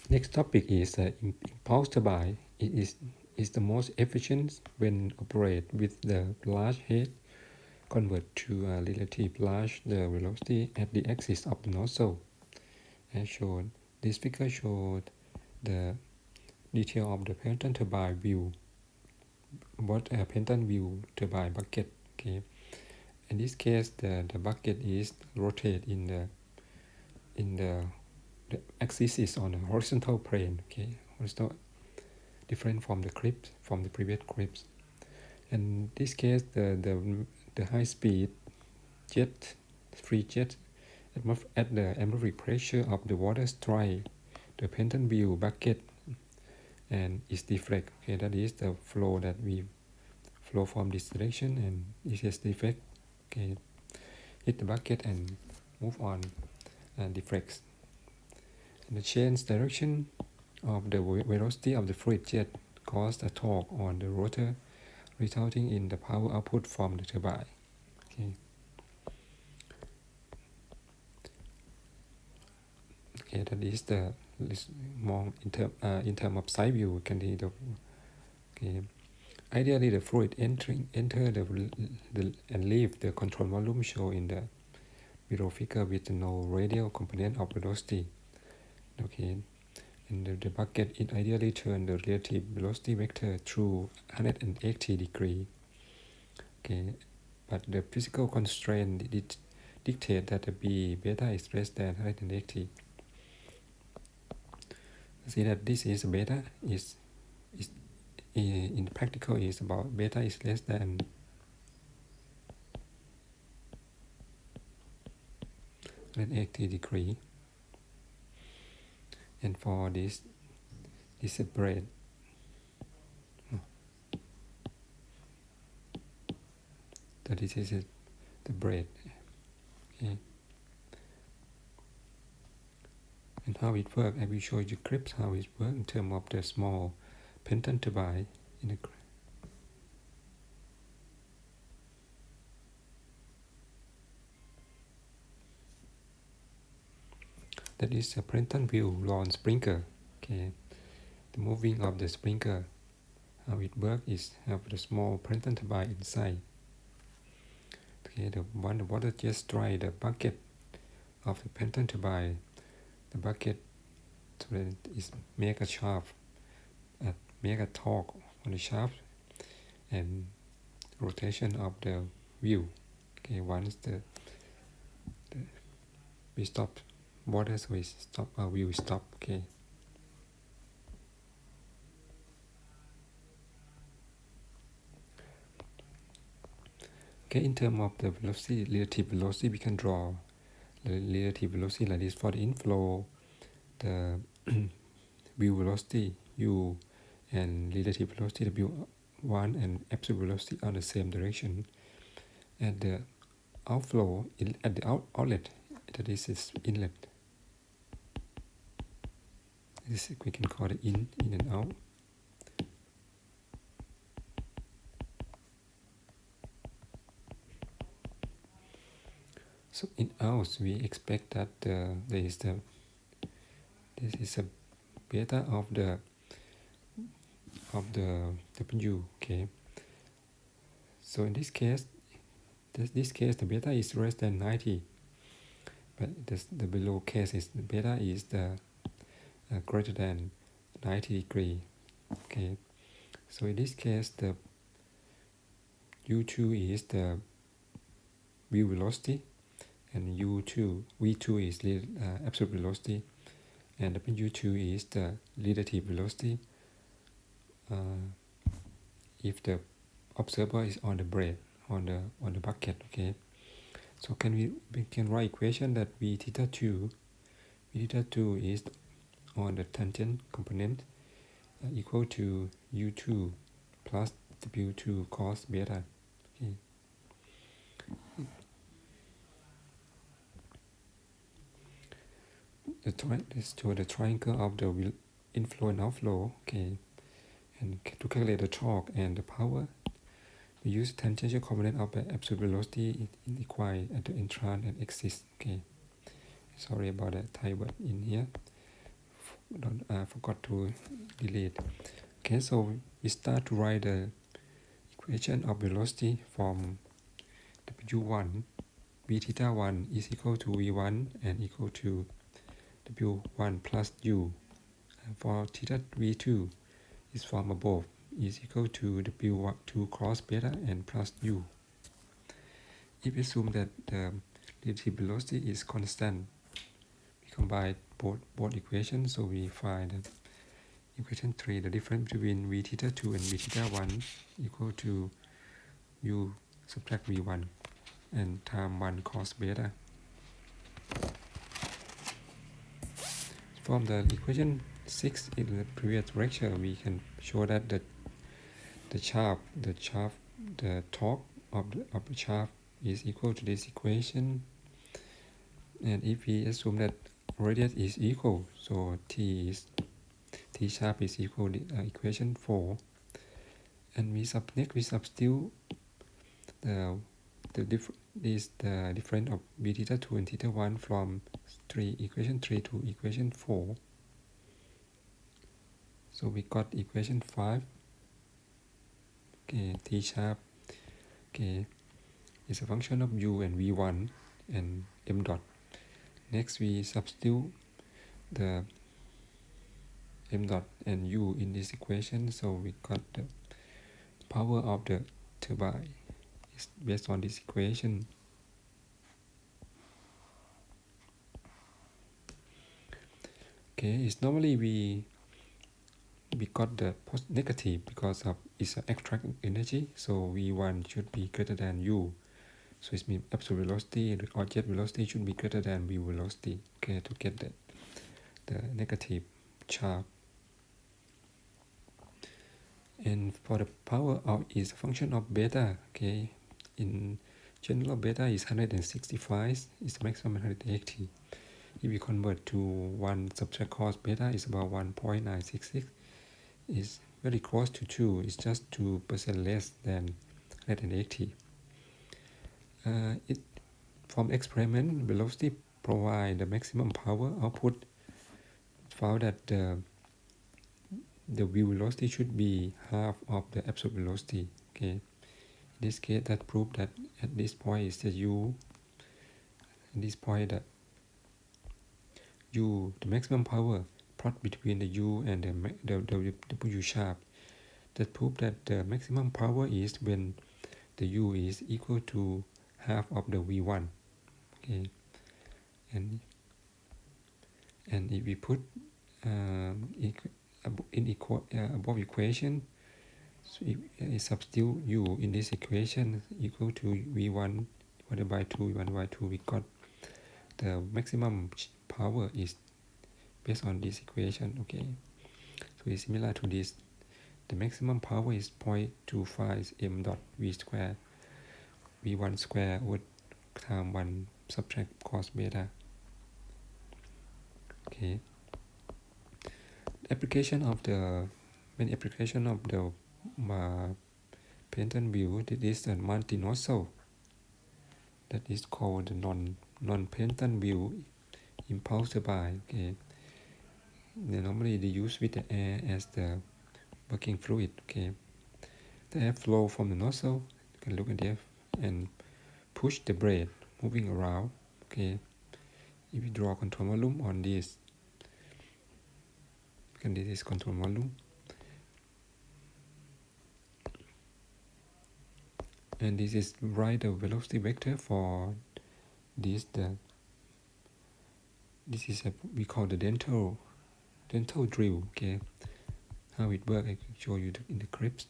Next topic is impulse turbine. It is the most efficient when operated with the large head convert to a relative large the velocity at the axis of the nozzle. As shown, this figure showed the detail of the Penton turbine view, what a Penton view turbine bucket. Okay, in this case, the bucket is rotated in the axis is on a horizontal plane. Okay, horizontal, different from the previous clips. In this case, the high speed jet, free jet, at the atmospheric pressure of the water strike the Penton view bucket and is deflect. Okay, that is the flow that we flow from this direction, and this is deflect. Okay, hit the bucket and move on and deflects. And the change direction of the velocity of the fluid jet causes a torque on the rotor, resulting in the power output from the turbine. Okay. Okay, that is the more in term of side view. Can see the okay. Ideally, the fluid enter the and leave the control volume shown in the below figure with no radial component of velocity. Okay, and the bucket it ideally turn the relative velocity vector through 180 degree. Okay, but the physical constraint dictate that the b beta is less than 180. See that this is beta is in practical is about beta is less than 180 degree, and for this braid, so this is the braid. Okay, and how it works, I will show you clips how it works in terms of the small Penton turbine in the that is a Penton wheel lawn sprinkler. Okay, the moving of the sprinkler, how it works is have the small Penton turbine inside. Okay, the water just dry the bucket of the Penton turbine. The bucket is make a shaft, make a torque on the shaft, and rotation of the wheel. Okay, once the we stop water, so we stop our wheel stop. Okay. Okay, in terms of the velocity, relative velocity, we can draw the relative velocity like this for the inflow, the wheel velocity u and relative velocity w1 and absolute velocity are the same direction. At the outflow, at the outlet, that is inlet. This we can call it in and out. So in out, we expect that this is a beta of the W. Okay. So in this case, the beta is less than 90, but the below case is the beta is the greater than 90 degree. Okay. So in this case, the U2 is the wheel velocity, and V2 is absolute velocity, and W2 is the relative velocity if the observer is on the braid, on the bucket. Okay, so we can write equation that V theta 2 is on the tangent component equal to U2 plus W2 cos beta. Okay. Let's show the triangle of the inflow and outflow. Okay, and to calculate the torque and the power, we use tangential component of the absolute velocity equal at the entrance and exit. Okay, sorry about that type word in here. I forgot to delete. Okay, so we start to write the equation of velocity from w1. V theta 1 is equal to v1 and equal to w1 plus u. And for theta v2 is from above is equal to w2 cross beta and plus u. If we assume that the relative velocity is constant, we combine both equations, so we find that equation 3, the difference between v theta 2 and v theta 1 equal to u subtract v1 and time 1 cos beta. From the equation 6 in the previous lecture, we can show that the torque of the shaft is equal to this equation. And if we assume that radius is equal, so T shaft is equal to equation 4, and we substitute the difference of b theta 2 and theta 1 from equation 3 to equation 4. So we got equation 5. Okay, T shaft, okay, is a function of u and v1 and m dot. Next we substitute the m dot and u in this equation, so we got the power of the turbine is based on this equation. Okay, it's normally we got the negative because of it's an extract energy, so v1 should be greater than u, so it means absolute velocity or jet velocity should be greater than v velocity, okay, to get the negative charge. And for the power out is a function of beta. Okay, in general beta is 165, is maximum 180. If we convert to 1 subtract cos beta is about 1.966, is very close to 2, it's just 2% less than 180. It from experiment velocity provide the maximum power output, found that the v velocity should be half of the absolute velocity. Okay, in this case that proved that at this point is the u, at this point that u, the maximum power plot between the u and the w shaft, that proved that the maximum power is when the u is equal to half of the v1. Okay, and if we put above equation, so if substitute u in this equation equal to v1 divided by 2, we got the maximum power is based on this equation. Okay, so it's similar to this. The maximum power is 0.25 m dot v square, v1 square over time 1 subtract cos beta. Okay, application of the main application of the patent wheel, this is a multi-nozzle that is called the non-patent wheel impulse turbine. Okay, normally they use with the air as the working fluid. Okay, the air flow from the nozzle, you can look at the air and push the blade moving around. Okay, if you draw control volume on this, and this is control volume, and this is write the velocity vector for this. This is we call the dental drill. Okay, how it works I can show you in the clips.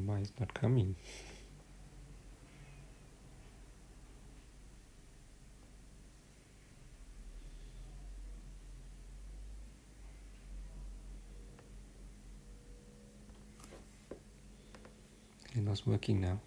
Why it's not coming? not working now.